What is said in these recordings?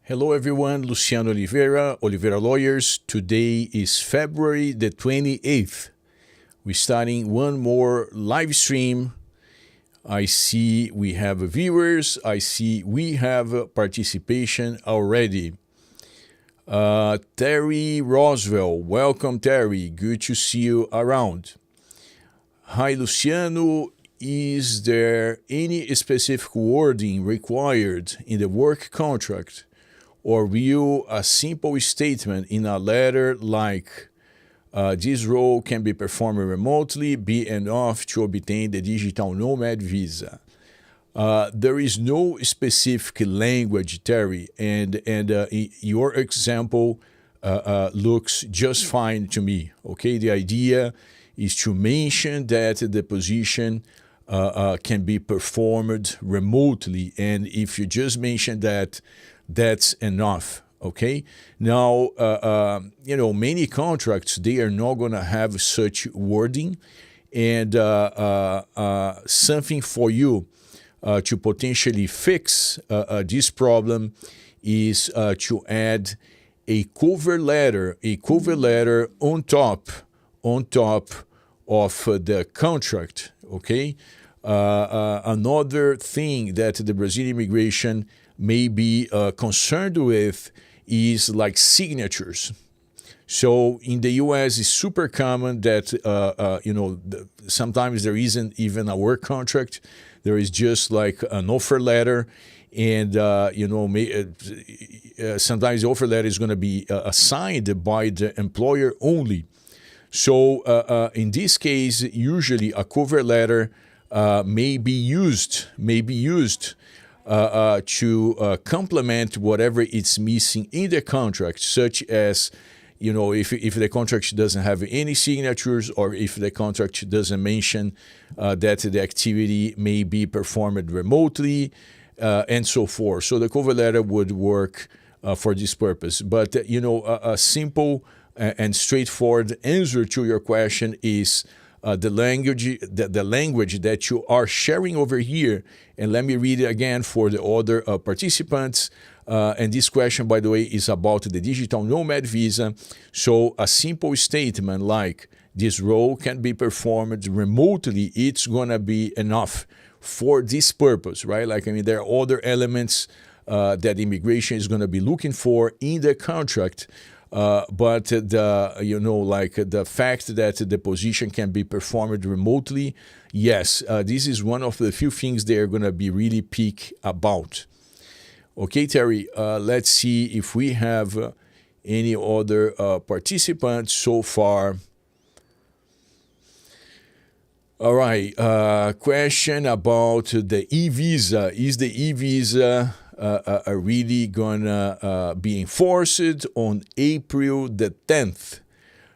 Hello everyone, Luciano Oliveira, Oliveira Lawyers. Today is February the 28th. We're starting one more live stream. I see we have viewers. I see we have participation already. Terry Roswell, welcome Terry. Good to see you around. Hi Luciano, is there any specific wording required in the work contract? Or will a simple statement in a letter like this role can be performed remotely be enough to obtain the digital nomad visa? There is no specific language, Terry, and your example looks just fine to me. Okay, the idea is to mention that the position can be performed remotely, and if you just mention that, that's enough. Okay. Now, many contracts, they are not going to have such wording, and something for you to potentially fix this problem is to add a cover letter on top of the contract. Okay. Another thing that the Brazilian immigration may be concerned with is like signatures. So in the U.S., it's super common that sometimes there isn't even a work contract. There is just like an offer letter, and sometimes the offer letter is going to be signed by the employer only. So in this case, usually a cover letter may be used to complement whatever it's missing in the contract, such as, if the contract doesn't have any signatures, or if the contract doesn't mention that the activity may be performed remotely, and so forth. So the cover letter would work for this purpose. But, a simple and straightforward answer to your question is the language that you are sharing over here. And let me read it again for the other participants. And this question, by the way, is about the digital nomad visa. So a simple statement like this role can be performed remotely, it's going to be enough for this purpose, right? There are other elements that immigration is going to be looking for in the contract. But the fact that the position can be performed remotely, yes, this is one of the few things they're going to be really picky about. Okay, Terry, let's see if we have any other participants so far. All right, question about the e-visa. Is the e-visa are really gonna be enforced on April the 10th,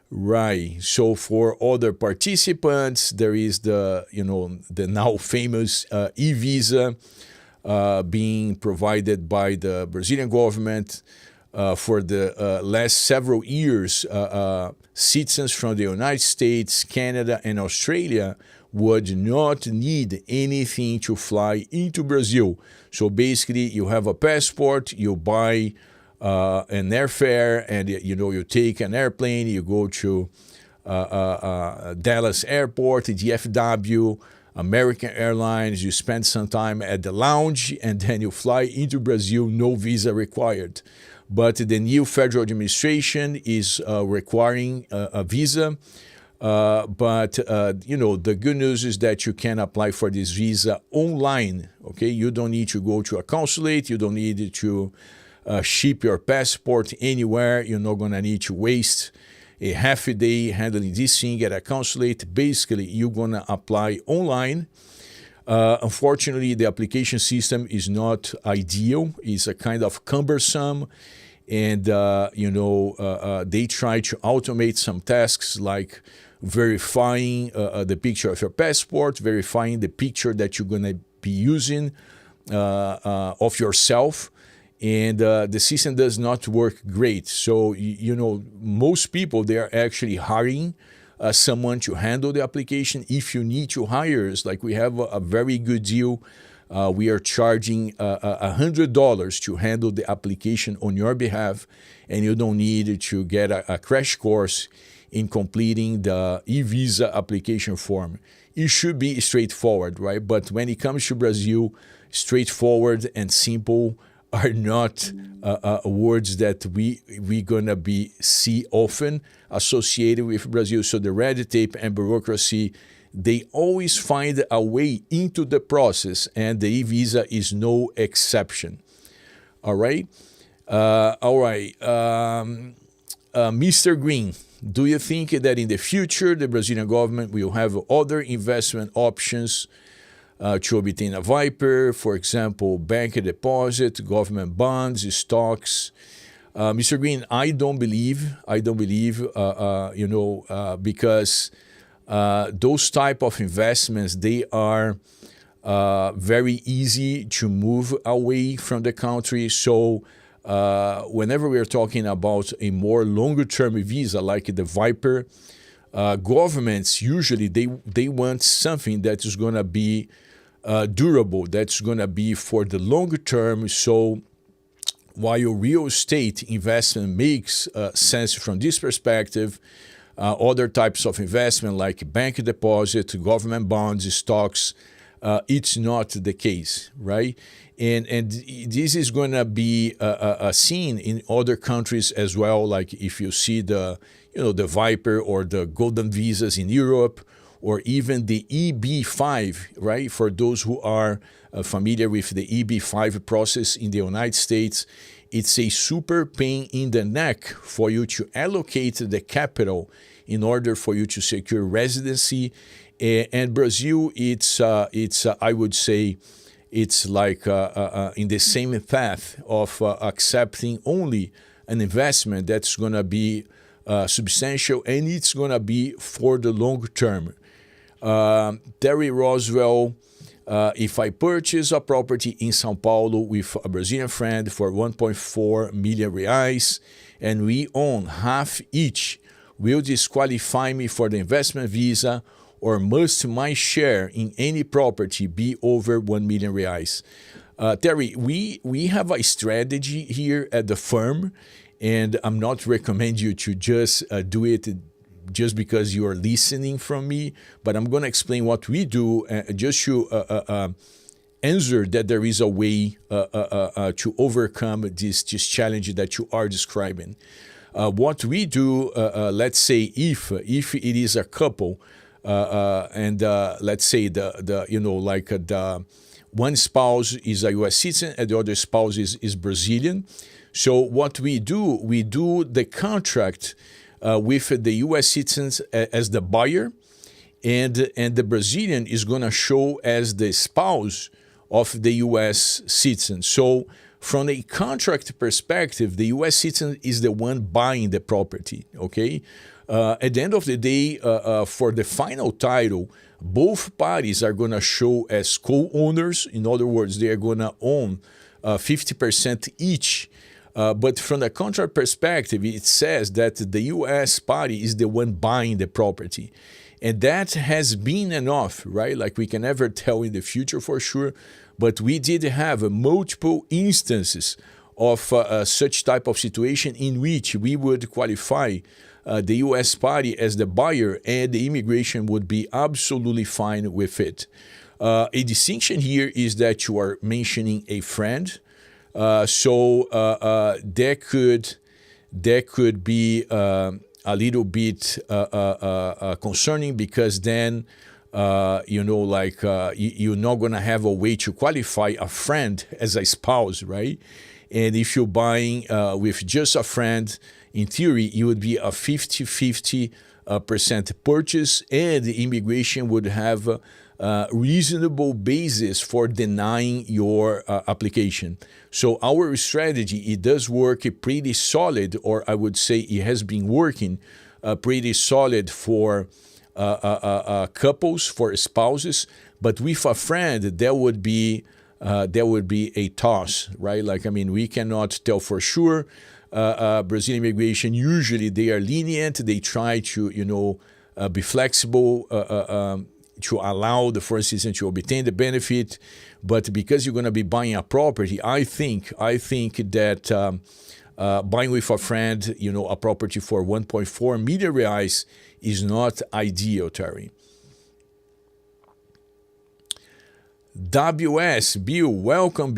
right? So for other participants, there is the now famous e-visa being provided by the Brazilian government for the last several years. Citizens from the United States, Canada, and Australia would not need anything to fly into Brazil. So basically, you have a passport, you buy an airfare, and you take an airplane, you go to Dallas Airport, DFW, American Airlines, you spend some time at the lounge, and then you fly into Brazil, no visa required. But the new federal administration is requiring a visa. The good news is that you can apply for this visa online. Okay, you don't need to go to a consulate. You don't need to ship your passport anywhere. You're not going to need to waste a half a day handling this thing at a consulate. Basically, you're going to apply online. Unfortunately, the application system is not ideal. It's a kind of cumbersome. And, they try to automate some tasks like verifying the picture of your passport, verifying the picture that you're going to be using of yourself. And the system does not work great. So, most people, they are actually hiring someone to handle the application. If you need to hire us, like we have a very good deal We are charging $100 to handle the application on your behalf, and you don't need to get a crash course in completing the e-visa application form. It should be straightforward, right? But when it comes to Brazil, straightforward and simple are not words that we gonna be see often associated with Brazil. So the red tape and bureaucracy, they always find a way into the process, and the e-visa is no exception. All right. Mr. Green, do you think that in the future the Brazilian government will have other investment options to obtain a Viper, for example, bank deposit, government bonds, stocks? Mr. Green, I don't believe, because those type of investments, they are very easy to move away from the country. So whenever we are talking about a more longer-term visa like the Viper, governments usually they want something that is going to be durable, that's going to be for the longer term. So while real estate investment makes sense from this perspective, other types of investment like bank deposit, government bonds, stocks, it's not the case, right? And this is going to be seen in other countries as well. Like if you see the Viper or the golden visas in Europe, or even the EB-5, right? For those who are familiar with the EB-5 process in the United States, it's a super pain in the neck for you to allocate the capital in order for you to secure residency. And Brazil, it's I would say, it's like in the same path of accepting only an investment that's going to be substantial, and it's going to be for the long term. Terry Roswell, if I purchase a property in São Paulo with a Brazilian friend for 1.4 million reais, and we own half each, will disqualify me for the investment visa, or must my share in any property be over 1 million reais? Terry, we have a strategy here at the firm, and I'm not recommending you to just do it just because you are listening from me, but I'm going to explain what we do just to answer that there is a way to overcome this challenge that you are describing. What we do, let's say if it is a couple, and let's say the one spouse is a U.S. citizen and the other spouse is Brazilian. So what we do the contract with the U.S. citizens as the buyer, and the Brazilian is going to show as the spouse of the U.S. citizen. So from a contract perspective, the U.S. citizen is the one buying the property, okay? At the end of the day, for the final title, both parties are going to show as co-owners. In other words, they are going to own 50% each. But from the contract perspective, it says that the U.S. party is the one buying the property. And that has been enough, right? Like we can never tell in the future for sure, but we did have multiple instances of such type of situation in which we would qualify the U.S. party as the buyer, and the immigration would be absolutely fine with it. A distinction here is that you are mentioning a friend. So that could be a little bit concerning, because then you're not going to have a way to qualify a friend as a spouse, right? And if you're buying with just a friend, in theory, it would be a 50-50% purchase, and the immigration would have reasonable basis for denying your application. So our strategy, it does work pretty solid, or I would say it has been working pretty solid for couples, for spouses. But with a friend, there would be a toss, right? Like, I mean, we cannot tell for sure. Brazilian immigration, usually they are lenient. They try to, be flexible to allow the foreign citizen to obtain the benefit. But because you're going to be buying a property, I think that buying with a friend, a property for 1.4 million reais is not ideal, Terry. WS, Bill, welcome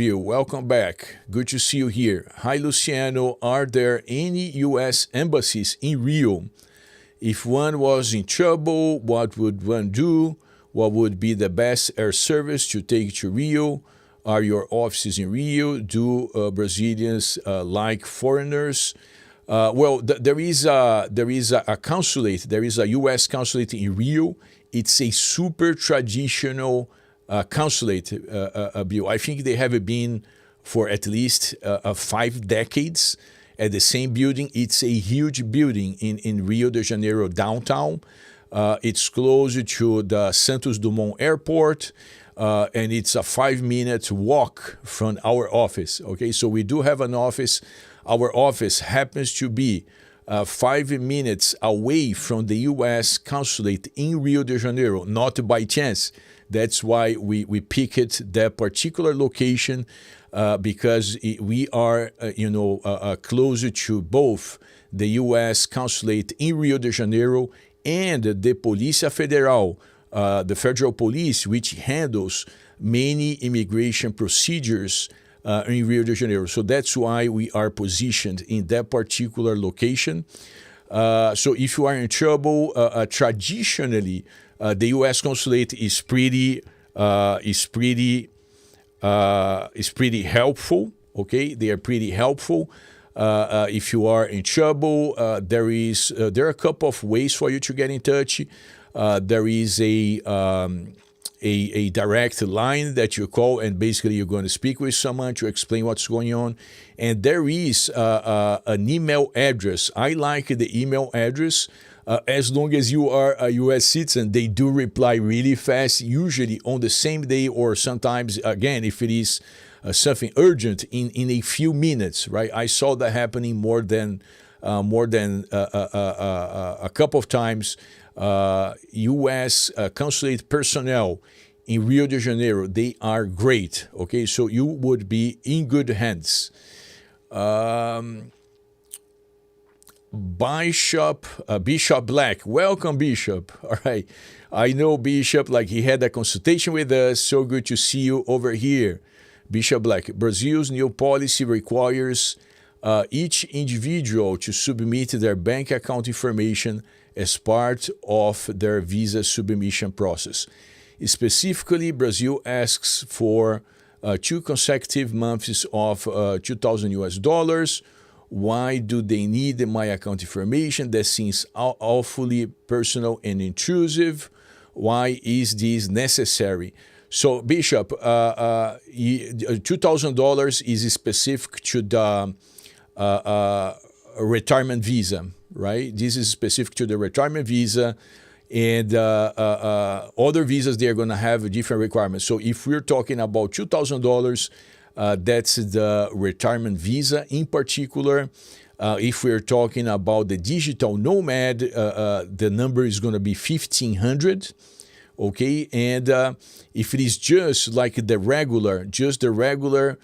back. Good to see you here. Hi, Luciano. Are there any U.S. embassies in Rio? If one was in trouble, what would one do? What would be the best air service to take to Rio? Are your offices in Rio? Do Brazilians like foreigners? There is a consulate. There is a U.S. consulate in Rio. It's a super traditional consulate, Bill. I think they have been for at least 5 decades at the same building. It's a huge building in Rio de Janeiro downtown. It's close to the Santos Dumont Airport, and it's a 5-minute walk from our office. Okay, so we do have an office. Our office happens to be 5 minutes away from the U.S. consulate in Rio de Janeiro, not by chance. That's why we picked that particular location because we are, closer to both the U.S. consulate in Rio de Janeiro and the Polícia Federal, the federal police, which handles many immigration procedures in Rio de Janeiro. So that's why we are positioned in that particular location. So if you are in trouble, traditionally, the U.S. consulate is pretty helpful. Okay, they are pretty helpful. If you are in trouble, there are a couple of ways for you to get in touch. There is a direct line that you call, and basically you're going to speak with someone to explain what's going on. And there is an email address. I like the email address. As long as you are a U.S. citizen, they do reply really fast, usually on the same day, or sometimes, again, if it is something urgent, in a few minutes, right? I saw that happening more than a couple of times. U.S. consulate personnel in Rio de Janeiro, they are great, okay? So you would be in good hands. Bishop Black, welcome, Bishop. All right, I know Bishop, like he had a consultation with us. So good to see you over here, Bishop Black. Brazil's new policy requires each individual to submit their bank account information as part of their visa submission process. Specifically, Brazil asks for 2 consecutive months of $2,000. Why do they need my account information? That seems awfully personal and intrusive. Why is this necessary? So, Bishop, $2,000 is specific to the retirement visa, right? This is specific to the retirement visa, and other visas, they're going to have different requirements. So if we're talking about $2,000, that's the retirement visa in particular. If we're talking about the digital nomad, the number is going to be $1,500. Okay, and if it is just like the regular visa,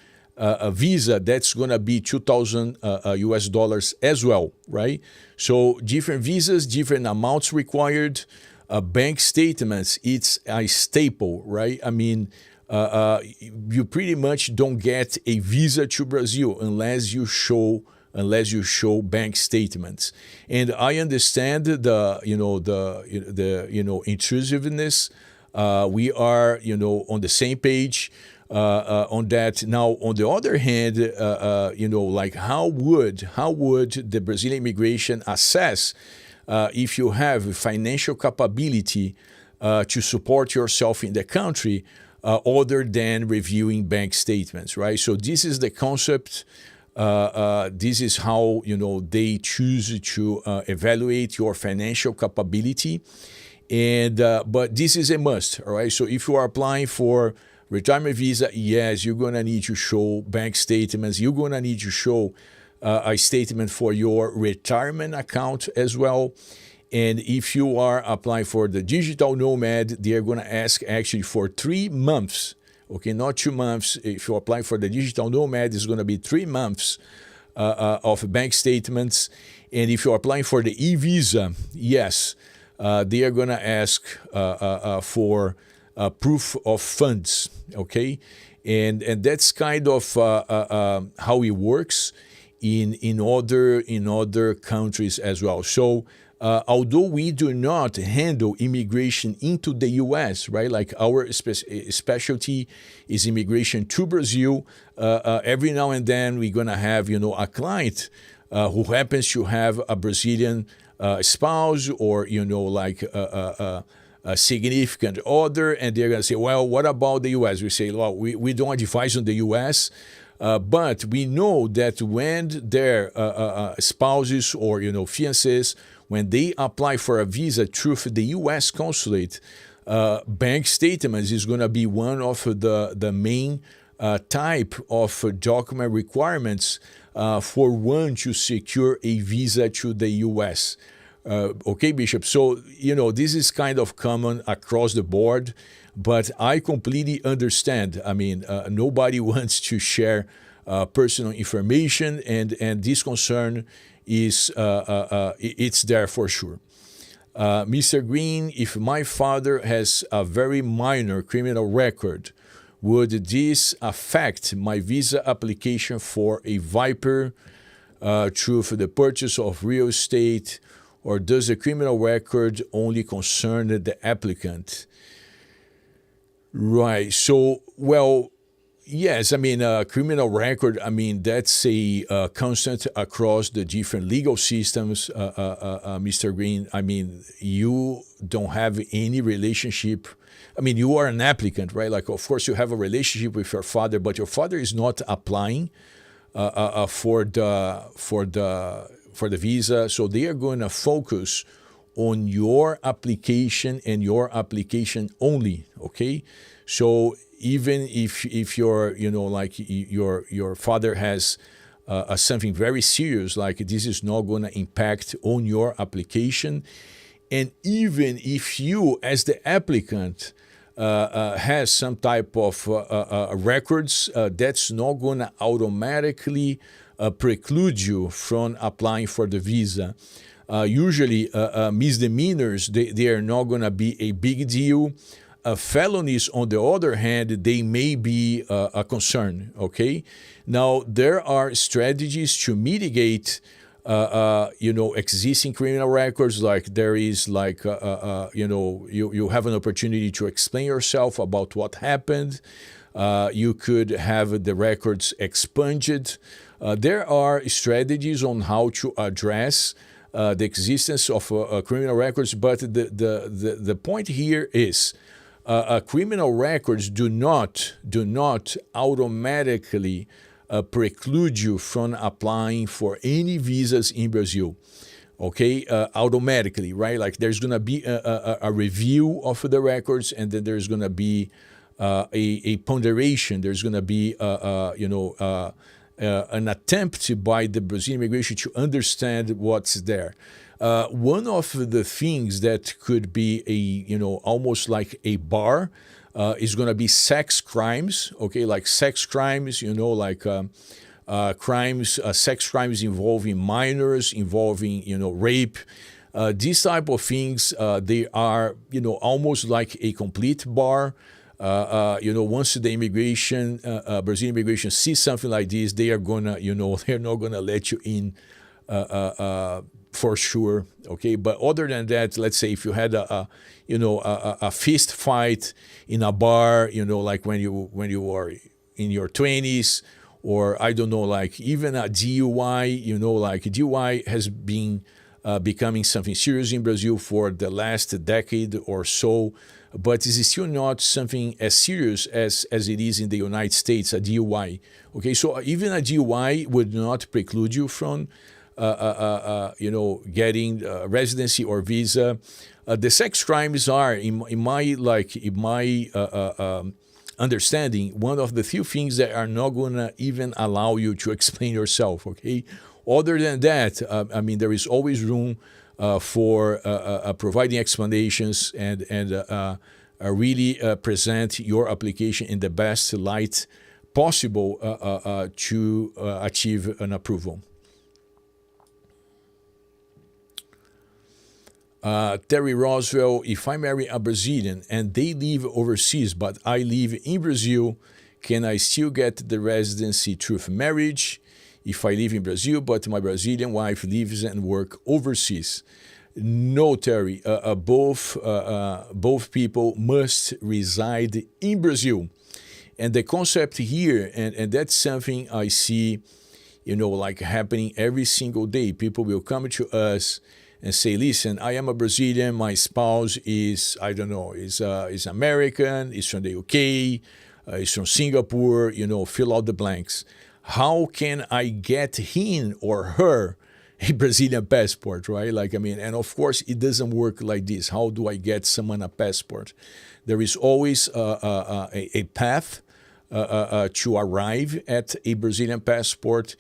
that's going to be $2,000 US dollars as well, right? So different visas, different amounts required. Bank statements, it's a staple, right? I mean, you pretty much don't get a visa to Brazil unless you show bank statements. And I understand the intrusiveness. We are on the same page on that. Now, on the other hand, like how would the Brazilian immigration assess if you have financial capability to support yourself in the country, other than reviewing bank statements, right? So this is the concept. This is how they choose to evaluate your financial capability, and but this is a must, all right? So if you are applying for retirement visa, yes, you're gonna need to show bank statements. You're gonna need to show a statement for your retirement account as well. And if you are applying for the digital nomad, they are going to ask actually for 3 months. Okay, not 2 months. If you apply for the digital nomad, it's going to be 3 months of bank statements. And if you're applying for the e-visa, yes, they are going to ask for proof of funds. Okay, and that's kind of how it works in other countries as well. So although we do not handle immigration into the U.S., right? Like our specialty is immigration to Brazil. Every now and then we're gonna have a client who happens to have a Brazilian spouse or like a significant other, and they're gonna say, well, what about the U.S.? We say, well, we don't advise on the U.S. But we know that when their spouses or fiancés, when they apply for a visa through the U.S. consulate, bank statements is going to be one of the main type of document requirements for one to secure a visa to the U.S. Okay, Bishop. So this is kind of common across the board. But I completely understand. I mean, nobody wants to share personal information, and this concern is it's there for sure. Mr. Green, if my father has a very minor criminal record, would this affect my visa application for a Viper through for the purchase of real estate, or does the criminal record only concern the applicant? Right. So, well, yes, I mean, criminal record, I mean, that's a constant across the different legal systems, Mr. Green. I mean, you don't have any relationship. I mean, you are an applicant, right? Like, of course, you have a relationship with your father, but your father is not applying for the visa. So they are going to focus on your application and your application only, okay? So even if your like your father has something very serious, like this is not going to impact on your application. And even if you as the applicant has some type of records, that's not going to automatically preclude you from applying for the visa. Usually misdemeanors, they are not going to be a big deal. Felonies, on the other hand, they may be a concern, okay? Now, there are strategies to mitigate existing criminal records. Like there is like, you have an opportunity to explain yourself about what happened. You could have the records expunged. There are strategies on how to address the existence of criminal records, but the point here is criminal records do not automatically preclude you from applying for any visas in Brazil. Okay, automatically, right? Like there's going to be a review of the records, and then there's going to be a ponderation. There's going to be an attempt by the Brazilian immigration to understand what's there. One of the things that could be almost like a bar is going to be sex crimes. Okay, like sex crimes, crimes, sex crimes involving minors, involving rape. These type of things, they are almost like a complete bar. Once the immigration, Brazilian immigration sees something like this, they are gonna, they're not gonna let you in for sure. Okay, but other than that, let's say if you had a fist fight in a bar, like when you are in your 20s, or I don't know, like even a DUI, like DUI has been becoming something serious in Brazil for the last decade or so, but it's still not something as serious as it is in the United States, a DUI. Okay, so even a DUI would not preclude you from, getting residency or visa. The sex crimes are, in my understanding, one of the few things that are not going to even allow you to explain yourself. Okay. Other than that, there is always room for providing explanations and really present your application in the best light possible to achieve an approval. Terry Roswell, if I marry a Brazilian and they live overseas, but I live in Brazil, can I still get the residency through marriage if I live in Brazil, but my Brazilian wife lives and works overseas? No, Terry. Both people must reside in Brazil. And the concept here, and that's something I see, like happening every single day. People will come to us and say, listen, I am a Brazilian, my spouse is, I don't know, is American, is from the UK, is from Singapore, fill out the blanks. How can I get him or her a Brazilian passport, right? And of course, it doesn't work like this. How do I get someone a passport? There is always a path to arrive at a Brazilian passport.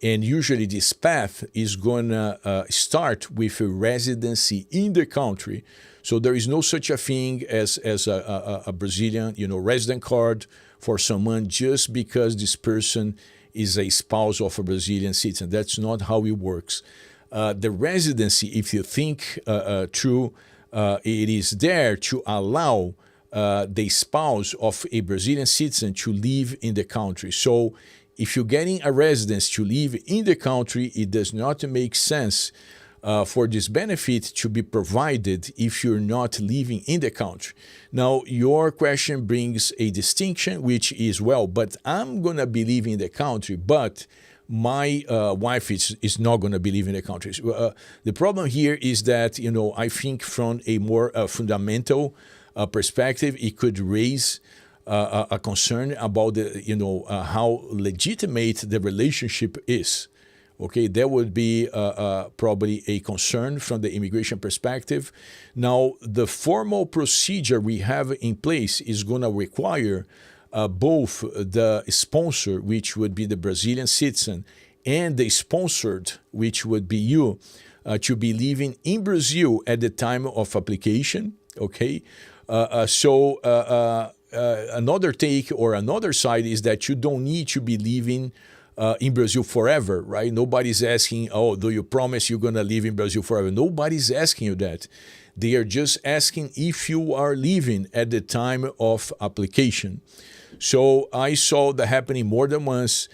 And usually this path is going to start with a residency in the country. So there is no such a thing as a Brazilian, resident card for someone just because this person is a spouse of a Brazilian citizen. That's not how it works. The residency, if you think true, it is there to allow the spouse of a Brazilian citizen to live in the country. So if you're getting a residence to live in the country, it does not make sense for this benefit to be provided if you're not living in the country. Now, your question brings a distinction, which is, well, but I'm going to be living in the country, but my wife is not going to be living in the country. The problem here is that, I think from a more fundamental perspective, it could raise a concern about how legitimate the relationship is. Okay, that would be probably a concern from the immigration perspective. Now, the formal procedure we have in place is going to require both the sponsor, which would be the Brazilian citizen, and the sponsored, which would be you, to be living in Brazil at the time of application. Okay, another take or another side is that you don't need to be living in Brazil forever, right? Nobody's asking, oh, do you promise you're going to live in Brazil forever? Nobody's asking you that. They are just asking if you are living at the time of application. So I saw that happening more than once.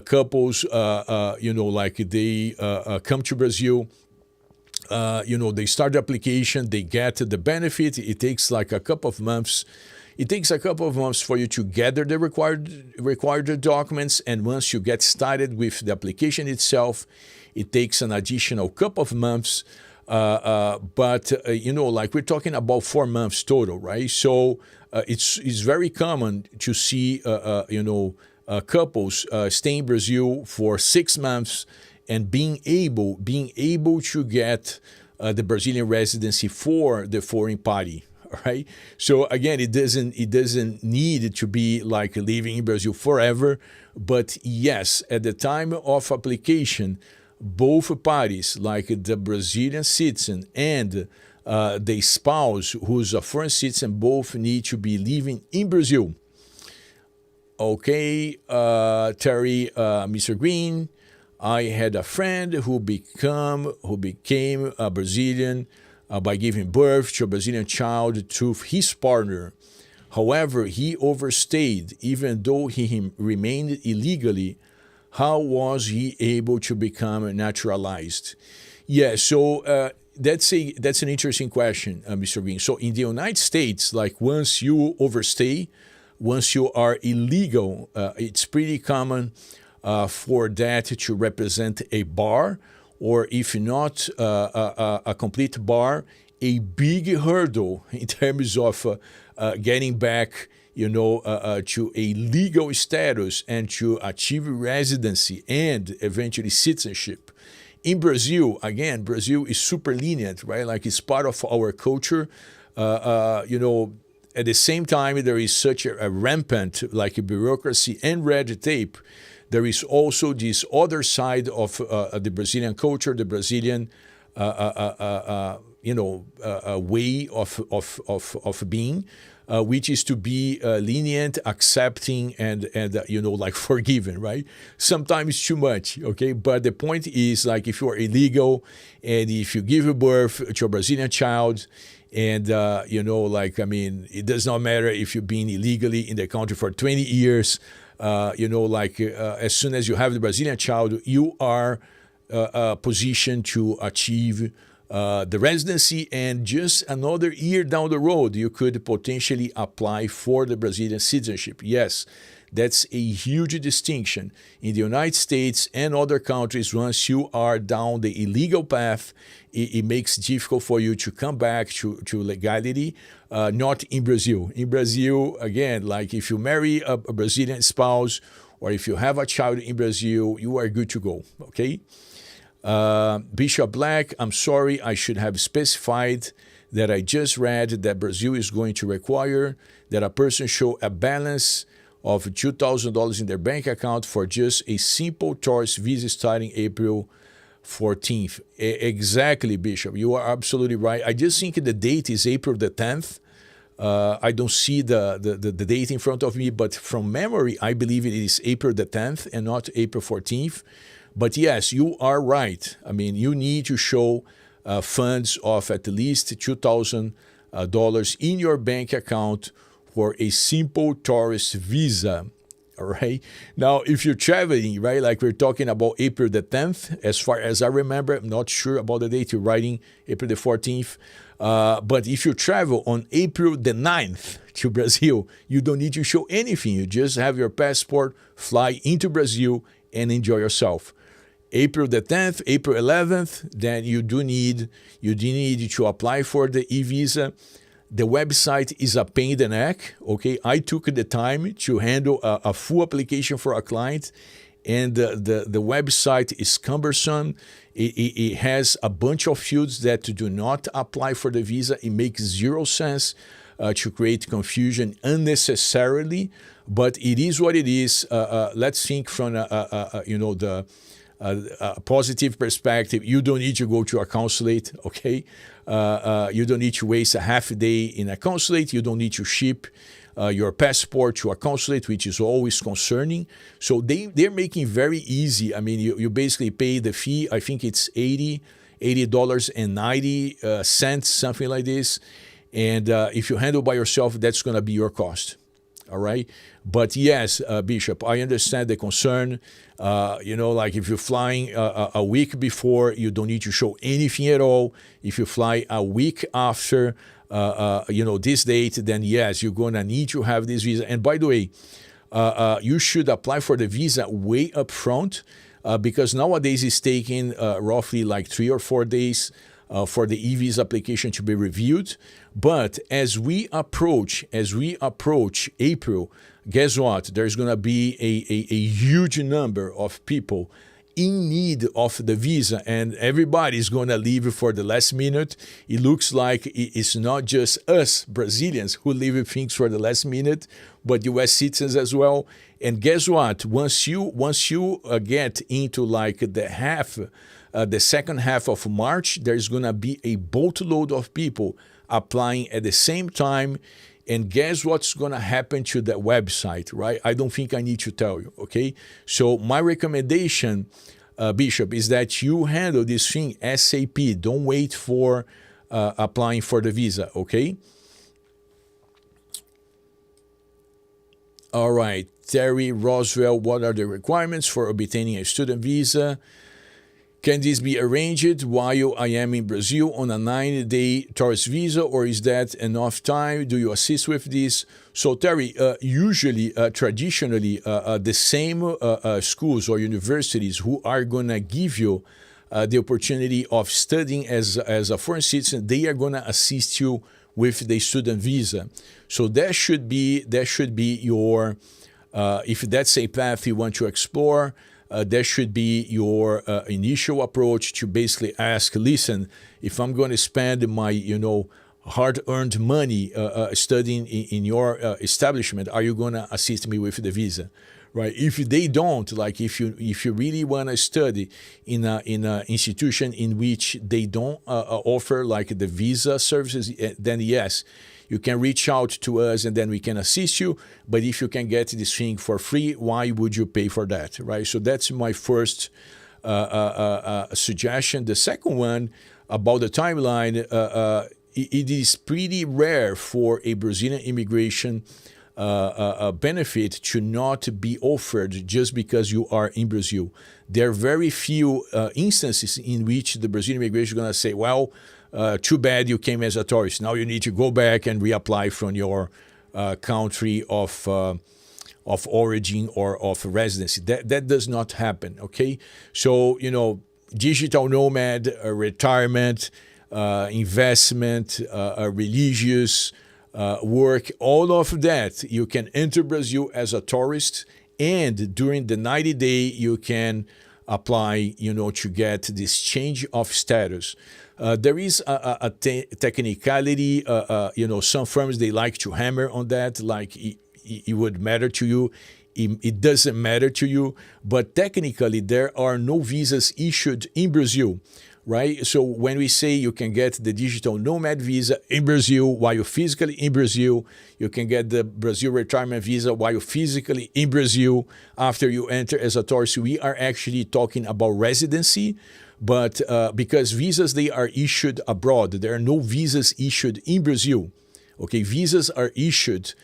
Couples, they come to Brazil, they start the application, they get the benefit. It takes like a couple of months. It takes a couple of months for you to gather the required documents, and once you get started with the application itself, it takes an additional couple of months. But we're talking about 4 months total, right? So it's very common to see couples stay in Brazil for 6 months and being able to get the Brazilian residency for the foreign party. Right. So again, it doesn't need to be like living in Brazil forever. But yes, at the time of application, both parties, like the Brazilian citizen and the spouse who's a foreign citizen, both need to be living in Brazil. Okay, Terry, Mr. Green, I had a friend who became a Brazilian by giving birth to a Brazilian child to his partner. However, he overstayed, even though he remained illegally. How was he able to become naturalized? Yeah, so that's an interesting question, Mr. Green. So in the United States, like once you overstay, once you are illegal, it's pretty common for that to represent a bar, or if not a complete bar, a big hurdle in terms of getting back, to a legal status and to achieve residency and eventually citizenship. In Brazil, again, Brazil is super lenient, right? Like it's part of our culture. At the same time, there is such a rampant like a bureaucracy and red tape. There is also this other side of the Brazilian culture, the Brazilian way of being, which is to be lenient, accepting, and like forgiving, right? Sometimes too much, okay? But the point is, like, if you are illegal and if you give birth to a Brazilian child, and it does not matter if you've been illegally in the country for 20 years, as soon as you have the Brazilian child, you are positioned to achieve the residency, and just another year down the road, you could potentially apply for the Brazilian citizenship. Yes, that's a huge distinction. In the United States and other countries, once you are down the illegal path, it makes it difficult for you to come back to legality. Not in Brazil. In Brazil, again, like if you marry a Brazilian spouse or if you have a child in Brazil, you are good to go, okay? Bishop Black, I'm sorry, I should have specified that I just read that Brazil is going to require that a person show a balance of $2,000 in their bank account for just a simple tourist visa starting April 14th. Exactly, Bishop. You are absolutely right. I just think the date is April the 10th. I don't see the date in front of me, but from memory, I believe it is April the 10th and not April 14th. But yes, you are right. I mean, you need to show funds of at least $2,000 in your bank account for a simple tourist visa. All right. Now, if you're traveling, right, like we're talking about April the 10th, as far as I remember, I'm not sure about the date, you're writing April the 14th. But if you travel on April the 9th to Brazil, you don't need to show anything. You just have your passport, fly into Brazil, and enjoy yourself. April the 10th, April 11th, then you do need to apply for the e-visa. The website is a pain in the neck, okay? I took the time to handle a full application for a client, and the website is cumbersome. It has a bunch of fields that do not apply for the visa. It makes zero sense to create confusion unnecessarily, but it is what it is. Let's think from the positive perspective. You don't need to go to a consulate, okay? You don't need to waste a half a day in a consulate. You don't need to ship your passport to a consulate, which is always concerning. So they're making very easy. I mean, you basically pay the fee. I think it's $80.90, something like this. And if you handle by yourself, that's going to be your cost. All right. But yes, Bishop, I understand the concern. Like if you're flying a week before, you don't need to show anything at all. If you fly a week after, this date, then yes, you're going to need to have this visa. And by the way, you should apply for the visa way up front because nowadays it's taking roughly like 3 or 4 days for the e-visa application to be reviewed. But as we approach April, guess what? There's going to be a huge number of people in need of the visa, and everybody's going to leave for the last minute. It looks like it's not just us Brazilians who leave things for the last minute, but U.S. citizens as well. And guess what? Once you get into like the second half of March, there's going to be a boatload of people applying at the same time. And guess what's going to happen to that website, right? I don't think I need to tell you, okay? So my recommendation, Bishop, is that you handle this thing ASAP. Don't wait for applying for the visa, okay? All right, Terry Roswell, what are the requirements for obtaining a student visa? Can this be arranged while I am in Brazil on a 90-day tourist visa, or is that enough time? Do you assist with this? So, Terry, usually, traditionally, the same schools or universities who are going to give you the opportunity of studying as a foreign citizen, they are going to assist you with the student visa. So that should be your, if that's a path you want to explore, that should be your initial approach to basically ask, listen, if I'm going to spend my, hard-earned money studying in your establishment, are you going to assist me with the visa, right? If they don't, like if you really want to study in a institution in which they don't offer like the visa services, then yes, you can reach out to us and then we can assist you. But if you can get this thing for free, why would you pay for that, right? So that's my first suggestion. The second one about the timeline, it is pretty rare for a Brazilian immigration benefit to not be offered just because you are in Brazil. There are very few instances in which the Brazilian immigration is going to say, well, too bad you came as a tourist. Now you need to go back and reapply from your country of origin or of residency. That does not happen, okay? So, digital nomad, retirement, investment, religious, work, all of that, you can enter Brazil as a tourist, and during the 90-day, you can apply, to get this change of status. There is a technicality, some firms, they like to hammer on that, like it would matter to you. It doesn't matter to you, but technically there are no visas issued in Brazil, right? So when we say you can get the digital nomad visa in Brazil while you're physically in Brazil, you can get the Brazil retirement visa while you're physically in Brazil after you enter as a tourist, we are actually talking about residency, but because visas, they are issued abroad. There are no visas issued in Brazil, okay? Visas are issued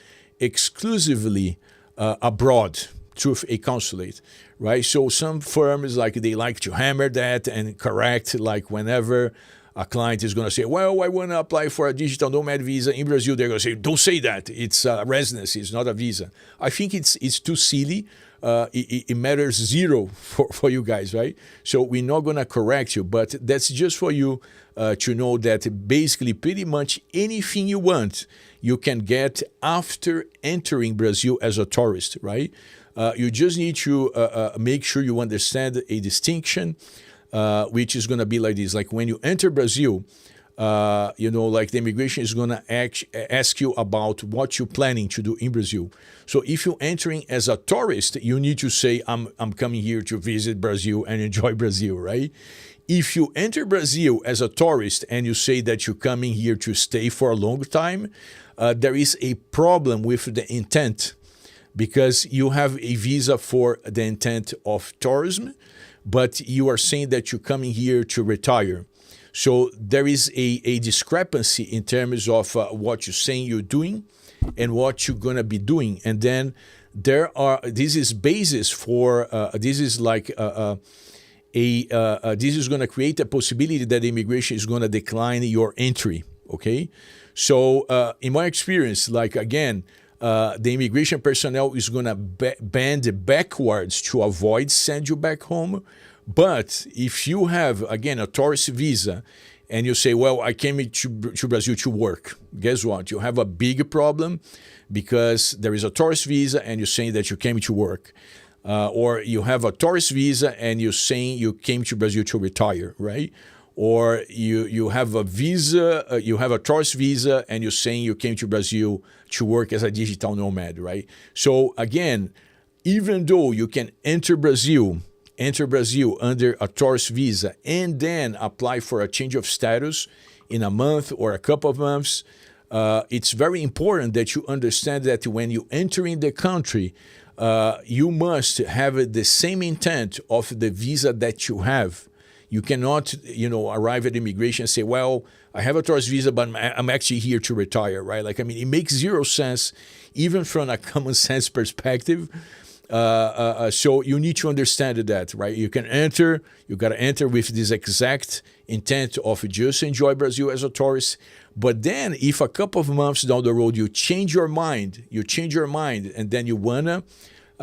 exclusively abroad through a consulate, right? So some firms, like, they like to hammer that and correct, like whenever a client is going to say, well, I want to apply for a digital nomad visa in Brazil, they're going to say, don't say that. It's a residency, it's not a visa. I think it's too silly. It matters zero for you guys, right? So we're not going to correct you, but that's just for you to know that basically pretty much anything you want, you can get after entering Brazil as a tourist, right? You just need to make sure you understand a distinction, which is going to be like this. Like when you enter Brazil, like the immigration is going to ask you about what you're planning to do in Brazil. So if you're entering as a tourist, you need to say, I'm coming here to visit Brazil and enjoy Brazil, right? If you enter Brazil as a tourist and you say that you're coming here to stay for a long time, there is a problem with the intent, because you have a visa for the intent of tourism, but you are saying that you're coming here to retire. So there is a discrepancy in terms of what you're saying you're doing and what you're going to be doing. And then this is basis for, this is like this is going to create a possibility that immigration is going to decline your entry, okay? So in my experience, like again, the immigration personnel is going to bend backwards to avoid send you back home. But if you have, again, a tourist visa and you say, well, I came to Brazil to work, guess what? You have a big problem, because there is a tourist visa and you're saying that you came to work. Or you have a tourist visa and you're saying you came to Brazil to retire, right? Or you have a visa, you have a tourist visa and you're saying you came to Brazil to work as a digital nomad, right? So again, even though you can enter Brazil under a tourist visa and then apply for a change of status in a month or a couple of months, it's very important that you understand that when you enter in the country, you must have the same intent of the visa that you have. You cannot, arrive at immigration and say, well, I have a tourist visa, but I'm actually here to retire, right? Like, I mean, it makes zero sense, even from a common sense perspective. So you need to understand that, right? You got to enter with this exact intent of just enjoy Brazil as a tourist. But then if a couple of months down the road, you change your mind, and then you want to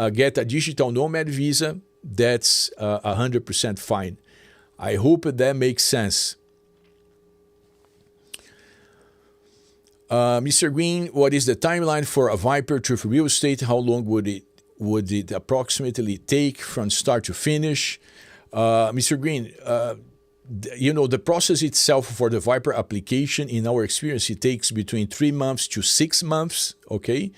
get a digital nomad visa, that's 100% fine. I hope that makes sense. Mr. Green, what is the timeline for a Viper through real estate? How long would it approximately take from start to finish? Mr. Green, the process itself for the Viper application, in our experience, it takes between 3 months to 6 months, okay?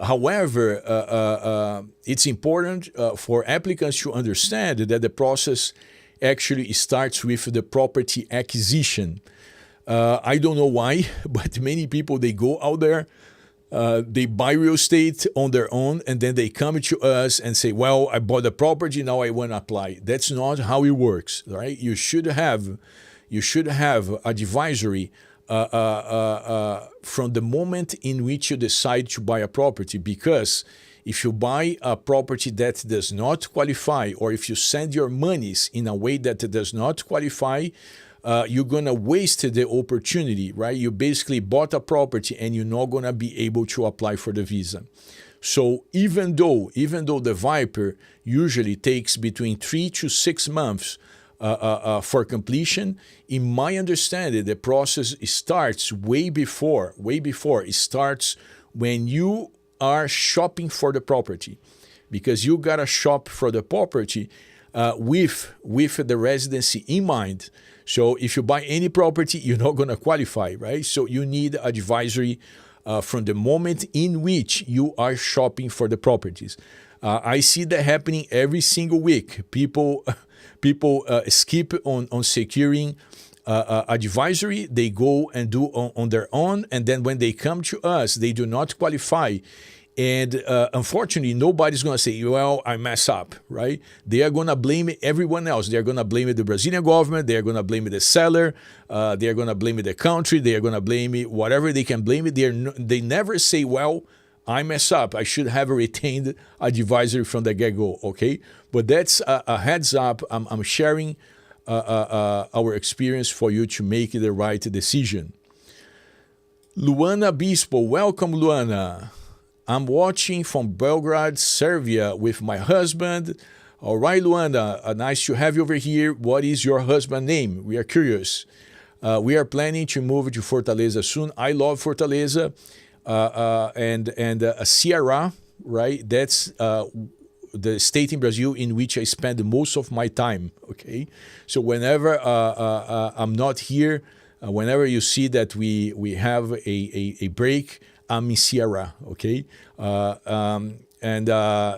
However, it's important for applicants to understand that the process actually starts with the property acquisition. I don't know why, but many people, they go out there, they buy real estate on their own, and then they come to us and say, well, I bought the property, now I want to apply. That's not how it works, right? You should have advisory from the moment in which you decide to buy a property, because if you buy a property that does not qualify, or if you send your monies in a way that does not qualify, you're going to waste the opportunity, right? You basically bought a property and you're not going to be able to apply for the visa. So even though the Viper usually takes between 3 to 6 months for completion, in my understanding, the process starts way before. It starts when you are shopping for the property, because you got to shop for the property with the residency in mind. So if you buy any property, you're not going to qualify, right? So you need advisory from the moment in which you are shopping for the properties. I see that happening every single week. People skip on securing advisory. They go and do on their own, and then when they come to us, they do not qualify. And unfortunately, nobody's going to say, well, I mess up, right? They are going to blame everyone else. They're going to blame the Brazilian government. They're going to blame the seller. They're going to blame the country. They're going to blame whatever they can blame it. They never say, well, I mess up. I should have retained advisory from the get-go, okay? But that's a heads up. I'm sharing our experience for you to make the right decision. Luana Bispo, welcome, Luana. I'm watching from Belgrade, Serbia with my husband. All right, Luanda, nice to have you over here. What is your husband's name? We are curious. We are planning to move to Fortaleza soon. I love Fortaleza and Ceará, right? That's the state in Brazil in which I spend most of my time, okay? So whenever I'm not here, whenever you see that we have a break, I'm in Ceará, okay?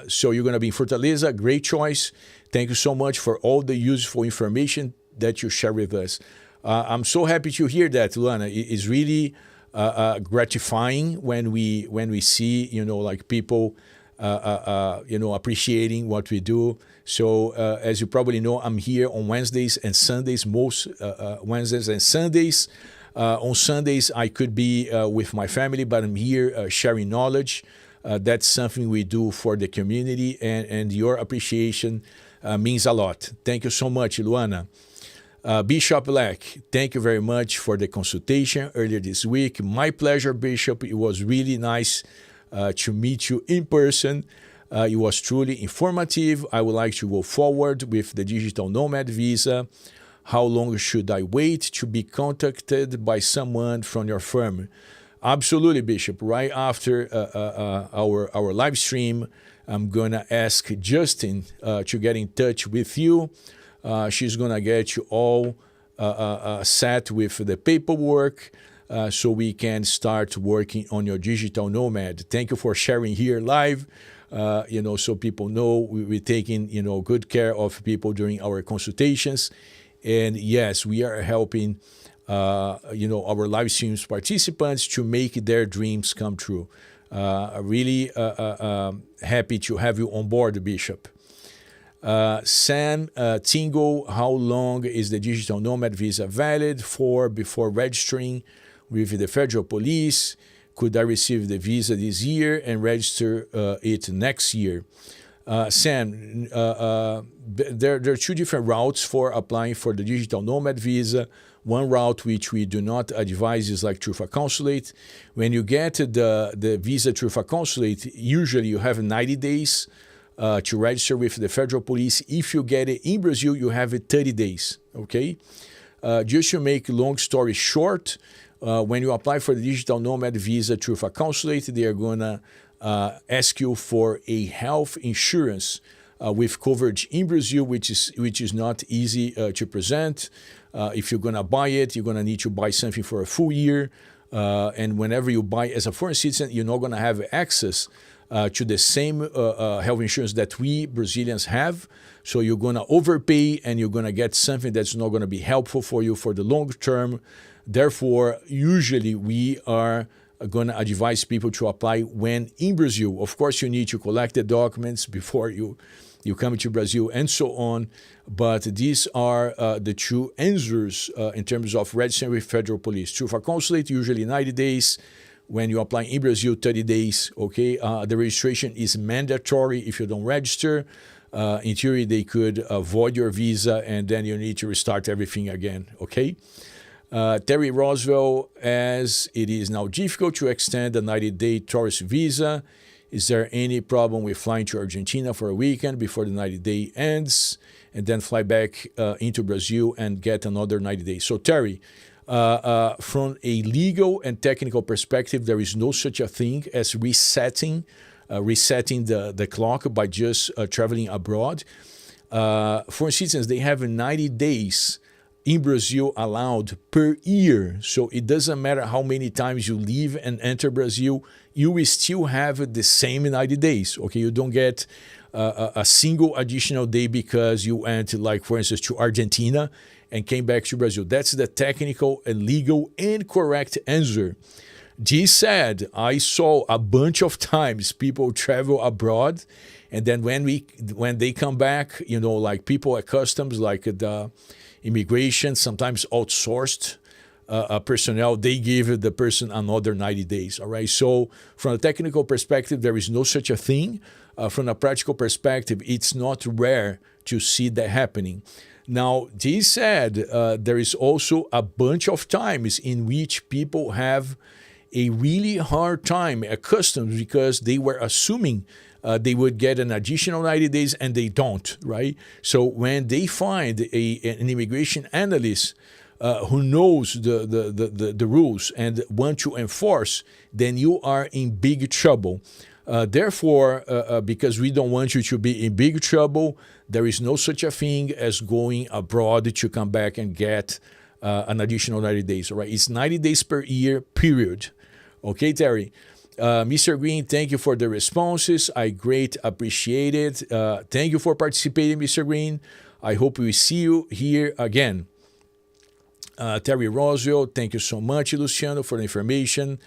So you're going to be in Fortaleza. Great choice. Thank you so much for all the useful information that you share with us. I'm so happy to hear that, Luana. It's really gratifying when we see, like people, appreciating what we do. So as you probably know, I'm here on Wednesdays and Sundays, most Wednesdays and Sundays. On Sundays, I could be with my family, but I'm here sharing knowledge. That's something we do for the community, and your appreciation means a lot. Thank you so much, Luana. Bishop Lack, thank you very much for the consultation earlier this week. My pleasure, Bishop. It was really nice to meet you in person. It was truly informative. I would like to go forward with the digital nomad visa. How long should I wait to be contacted by someone from your firm? Absolutely, Bishop. Right after our live stream, I'm going to ask Justin to get in touch with you. She's going to get you all set with the paperwork so we can start working on your digital nomad. Thank you for sharing here live. So people know we're taking, good care of people during our consultations. And yes, we are helping, our live streams participants to make their dreams come true. Really happy to have you on board, Bishop. Sam Tingo, how long is the digital nomad visa valid for before registering with the federal police? Could I receive the visa this year and register it next year? Sam, there are two different routes for applying for the digital nomad visa. One route which we do not advise is like through a consulate. When you get the visa through a consulate, usually you have 90 days to register with the federal police. If you get it in Brazil, you have it 30 days, okay? Just to make long story short, when you apply for the digital nomad visa through a consulate, they are going to ask you for a health insurance with coverage in Brazil, which is not easy to present. If you're going to buy it, you're going to need to buy something for a full year. And whenever you buy as a foreign citizen, you're not going to have access to the same health insurance that we Brazilians have. So you're going to overpay and you're going to get something that's not going to be helpful for you for the long term. Therefore, usually we are going to advise people to apply when in Brazil. Of course, you need to collect the documents before you come to Brazil and so on. But these are the two answers in terms of registering with federal police. True for consulate, usually 90 days. When you apply in Brazil, 30 days. Okay, the registration is mandatory if you don't register. In theory, they could void your visa and then you need to restart everything again. Okay. Terry Roswell, as it is now difficult to extend a 90-day tourist visa, is there any problem with flying to Argentina for a weekend before the 90-day ends and then fly back into Brazil and get another 90 days? So, Terry, from a legal and technical perspective, there is no such a thing as resetting the clock by just traveling abroad. For instance, they have 90 days in Brazil allowed per year. So it doesn't matter how many times you leave and enter Brazil, you will still have the same 90 days. Okay, you don't get a single additional day because you went, like, for instance, to Argentina and came back to Brazil. That's the technical and legal and correct answer. This said, I saw a bunch of times people travel abroad, and then when they come back, like people at customs, like the immigration, sometimes outsourced personnel, they give the person another 90 days. All right. So from a technical perspective, there is no such a thing. From a practical perspective, it's not rare to see that happening. Now, this said, there is also a bunch of times in which people have a really hard time at customs because they were assuming they would get an additional 90 days and they don't, right? So when they find an immigration analyst who knows the rules and want to enforce, then you are in big trouble. Therefore, because we don't want you to be in big trouble, there is no such a thing as going abroad to come back and get an additional 90 days, all right? It's 90 days per year, period. Okay, Terry. Mr. Green, thank you for the responses. I great appreciate it. Thank you for participating, Mr. Green. I hope we see you here again. Terry Roswell, thank you so much, Luciano, for the information.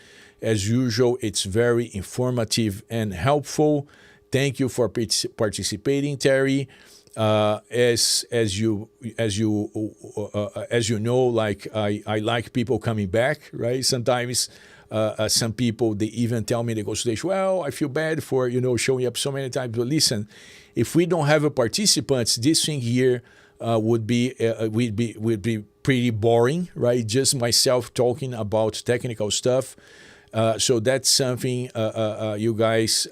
As usual, it's very informative and helpful. Thank you for participating, Terry. As you know, like I like people coming back, right? Sometimes some people, they even tell me in the consultation, well, I feel bad for showing up so many times. But listen, if we don't have participants, this thing here would be pretty boring, right? Just myself talking about technical stuff. So that's something you guys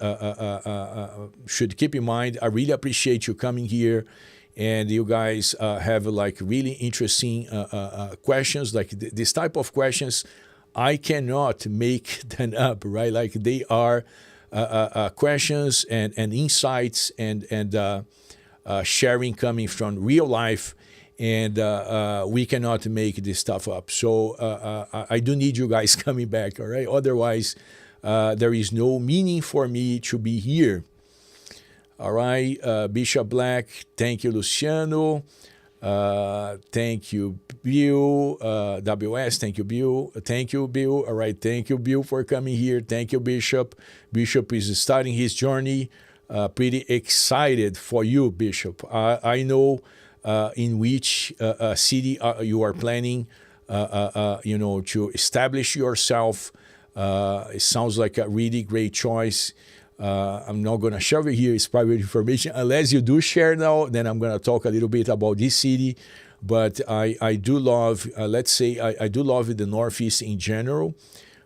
should keep in mind. I really appreciate you coming here, and you guys have like really interesting questions. Like this type of questions, I cannot make them up, right? Like they are questions and insights and sharing coming from real life. And we cannot make this stuff up. So I do need you guys coming back, all right? Otherwise, there is no meaning for me to be here. All right, Bishop Black, thank you, Luciano. Thank you, Bill. WS, thank you, Bill. Thank you, Bill. All right, thank you, Bill, for coming here. Thank you, Bishop. Bishop is starting his journey. Pretty excited for you, Bishop. I know in which city you are planning, to establish yourself. It sounds like a really great choice. I'm not going to share it here. It's private information. Unless you do share now, then I'm going to talk a little bit about this city. But I do love, I do love the Northeast in general.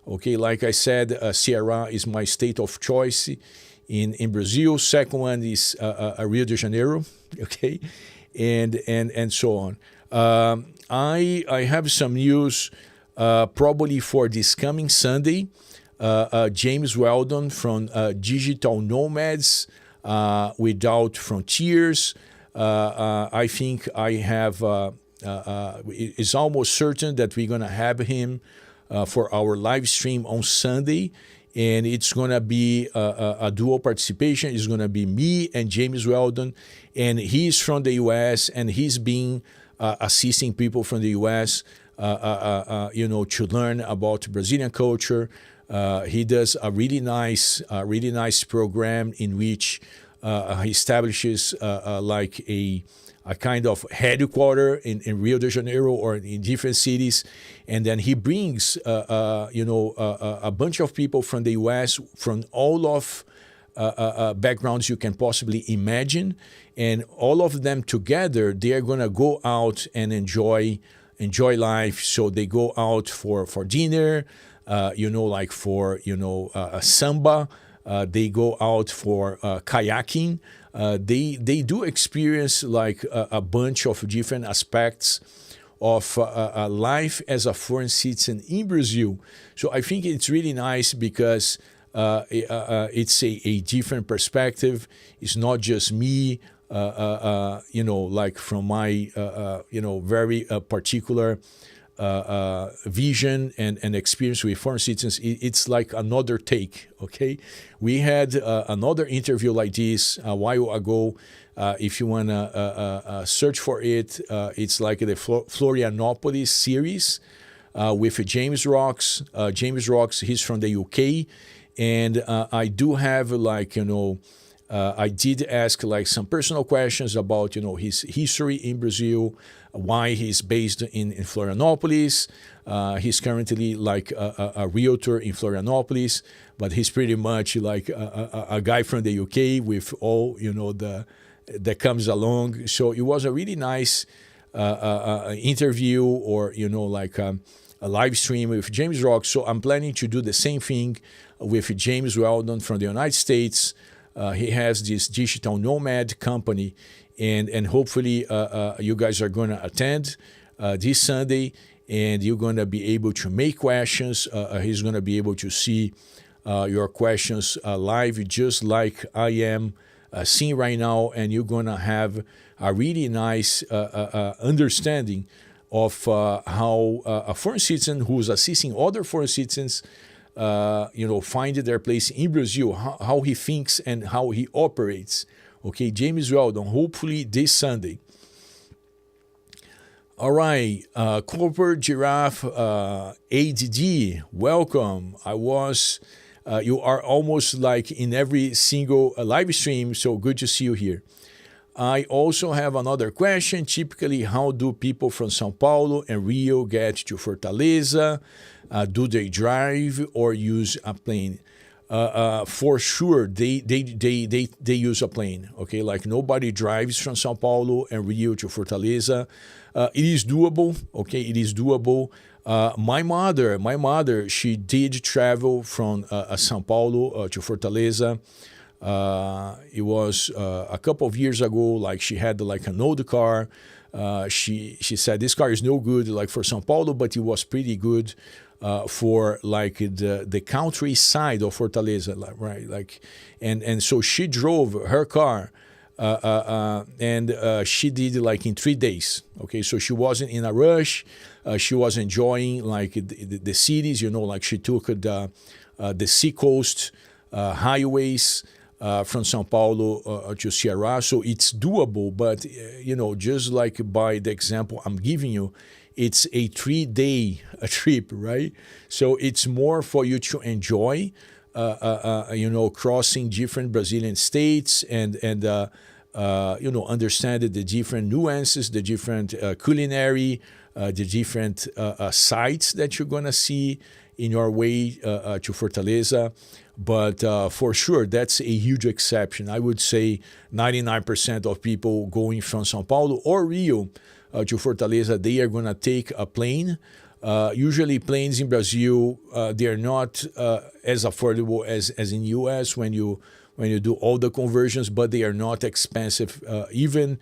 Okay, like I said, Ceará is my state of choice in Brazil. Second one is Rio de Janeiro. Okay. And so on. I have some news probably for this coming Sunday. James Weldon from Digital Nomads Without Frontiers. I think I have, it's almost certain that we're going to have him for our live stream on Sunday. and it's going to be a dual participation. It's going to be me and James Weldon, and he's from the U.S., and he's been assisting people from the U.S., to learn about Brazilian culture. He does a really nice program in which he establishes like a kind of headquarter in Rio de Janeiro or in different cities, and then he brings a bunch of people from the U.S. from all of backgrounds you can possibly imagine, and all of them together, they are gonna go out and enjoy life. So they go out for dinner, like for samba. They go out for kayaking. They do experience like a bunch of different aspects of life as a foreign citizen in Brazil. So I think it's really nice because it's a different perspective. It's not just me, like from my, very particular vision and experience with foreign citizens. It's like another take, okay? We had another interview like this a while ago. If you want to search for it, it's like the Florianopolis series with James Rocks. James Rocks, he's from the UK. And I do have like, I did ask like some personal questions about, his history in Brazil, why he's based in Florianopolis. He's currently like a realtor in Florianopolis, but he's pretty much like a guy from the UK with all, that comes along. So it was a really nice interview, or, like a live stream with James Rock. So I'm planning to do the same thing with James Weldon from the United States. He has this digital nomad company, and hopefully you guys are going to attend this Sunday, and you're going to be able to make questions. He's going to be able to see your questions live, just like I am seeing right now, and you're going to have a really nice understanding of how a foreign citizen who's assisting other foreign citizens find their place in Brazil, how he thinks and how he operates. Okay, James Weldon, hopefully this Sunday. All right, Copper Giraffe ADD, welcome. You are almost like in every single live stream, so good to see you here. I also have another question. Typically, how do people from São Paulo and Rio get to Fortaleza? Do they drive or use a plane? For sure, they use a plane. Okay, like nobody drives from São Paulo and Rio to Fortaleza. It is doable. Okay, it is doable. My mother, she did travel from São Paulo to Fortaleza. It was a couple of years ago. Like she had like an old car. She said this car is no good like for São Paulo, but it was pretty good for like the countryside of Fortaleza, right? Like, and so she drove her car, and she did like in 3 days. Okay, so she wasn't in a rush. She was enjoying like the cities, like she took the seacoast highways. From São Paulo to Ceará, so it's doable. But just like by the example I'm giving you, it's a 3-day trip, right? So it's more for you to enjoy, crossing different Brazilian states and understand the different nuances, the different culinary, the different sites that you're gonna see in your way to Fortaleza. But for sure, that's a huge exception. I would say 99% of people going from São Paulo or Rio to Fortaleza, they are going to take a plane. Usually planes in Brazil, they are not as affordable as in US when you do all the conversions, but they are not expensive even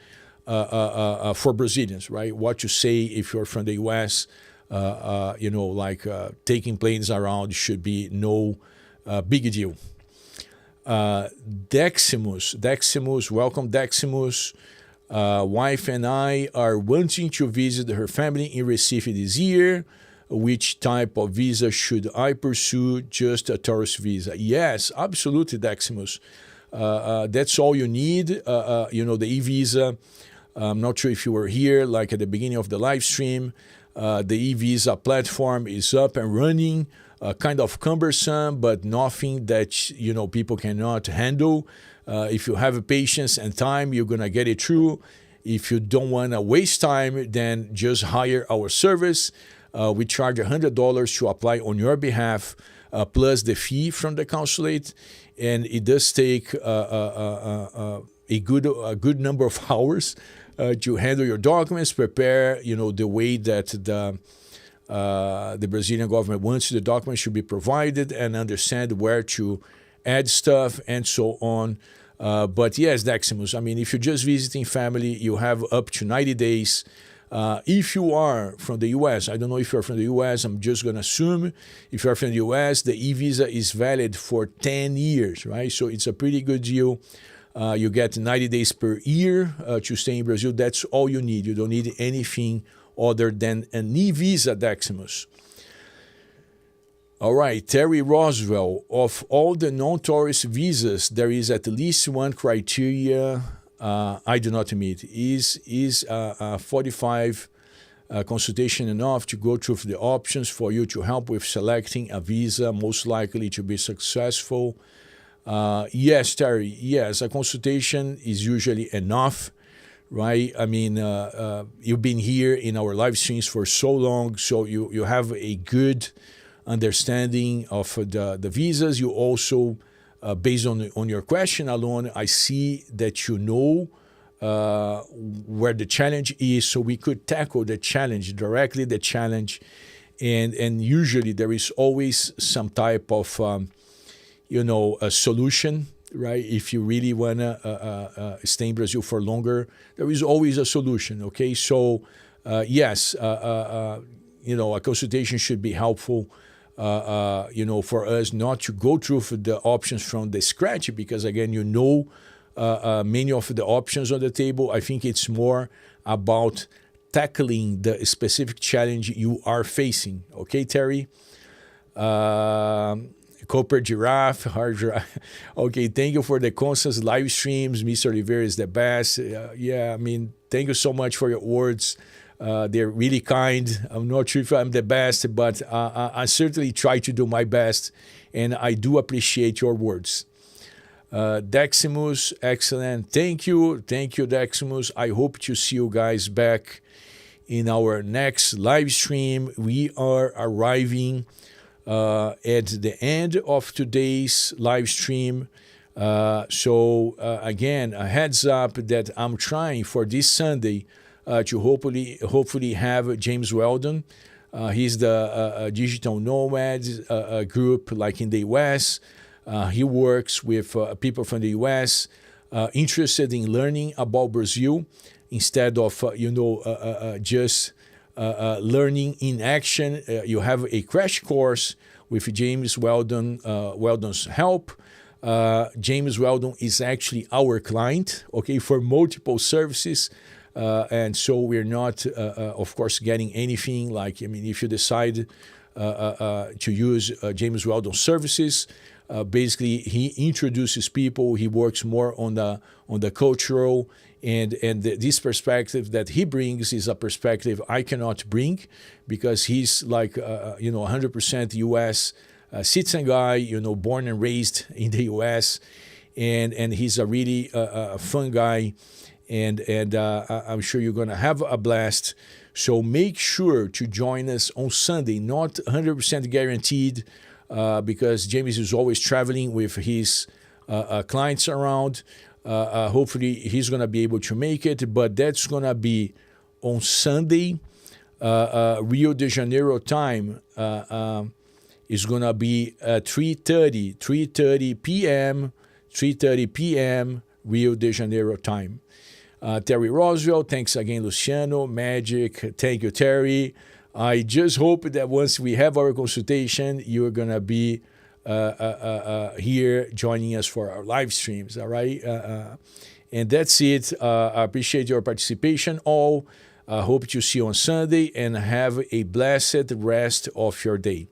for Brazilians, right? What you say if you're from the US, taking planes around should be no big deal. Deximus, welcome Deximus. Wife and I are wanting to visit her family in Recife this year. which type of visa should I pursue? Just a tourist visa? Yes, absolutely, Deximus. That's all you need. The e-visa. I'm not sure if you were here, like at the beginning of the live stream. The e-visa platform is up and running. Kind of cumbersome, but nothing that people cannot handle. If you have patience and time, you're gonna get it through. If you don't want to waste time, then just hire our service. We charge $100 to apply on your behalf, plus the fee from the consulate, and it does take a good number of hours to handle your documents, prepare the way that the Brazilian government wants the documents should be provided, and understand where to add stuff and so on. But yes, Deximus, I mean, if you're just visiting family, you have up to 90 days. If you are from the U.S., I don't know if you're from the U.S., I'm just going to assume if you're from the U.S., the e-visa is valid for 10 years, right? So it's a pretty good deal. You get 90 days per year to stay in Brazil. That's all you need. You don't need anything other than an e-visa, Deximus. All right, Terry Roswell. Of all the non-tourist visas, there is at least one criteria I do not meet. Is 45 consultation enough to go through the options for you to help with selecting a visa most likely to be successful? Yes, Terry. Yes, a consultation is usually enough, right? I mean, you've been here in our live streams for so long, so you have a good understanding of the visas. You also, based on your question alone, I see that you know where the challenge is, so we could tackle the challenge directly, and usually there is always some type of a solution, right? If you really want to stay in Brazil for longer, there is always a solution, okay? So yes, a consultation should be helpful. For us not to go through the options from the scratch, because again, many of the options on the table. I think it's more about tackling the specific challenge you are facing. Okay, Terry? Copper Giraffe, Hard Giraffe. Okay, thank you for the constant live streams. Mr. Rivera is the best. Thank you so much for your words. They're really kind. I'm not sure if I'm the best, but I certainly try to do my best, and I do appreciate your words. Deximus, excellent. Thank you, Deximus. I hope to see you guys back in our next live stream. We are arriving at the end of today's live stream. So again, a heads up that I'm trying for this Sunday to hopefully have James Weldon. He's the digital nomads group, like in the U.S. He works with people from the U.S. Interested in learning about Brazil instead of just learning in action. You have a crash course with James Weldon, Weldon's help. James Weldon is actually our client, okay, for multiple services. And so we're not, of course, getting anything like, if you decide to use James Weldon services, basically he introduces people. He works more on the cultural, and this perspective that he brings is a perspective I cannot bring, because he's like 100% U.S. Citizen guy, born and raised in the U.S. and he's a really fun guy. And I'm sure you're going to have a blast. So make sure to join us on Sunday. Not 100% guaranteed, because James is always traveling with his clients around. Hopefully, he's going to be able to make it. But that's going to be on Sunday, Rio de Janeiro time. Is going to be 3:30 p.m. Rio de Janeiro time. Terry Roswell, thanks again, Luciano, Magic, thank you, Terry. I just hope that once we have our consultation, you're going to be here joining us for our live streams, all right? And that's it. I appreciate your participation all. I hope to see you on Sunday, and have a blessed rest of your day.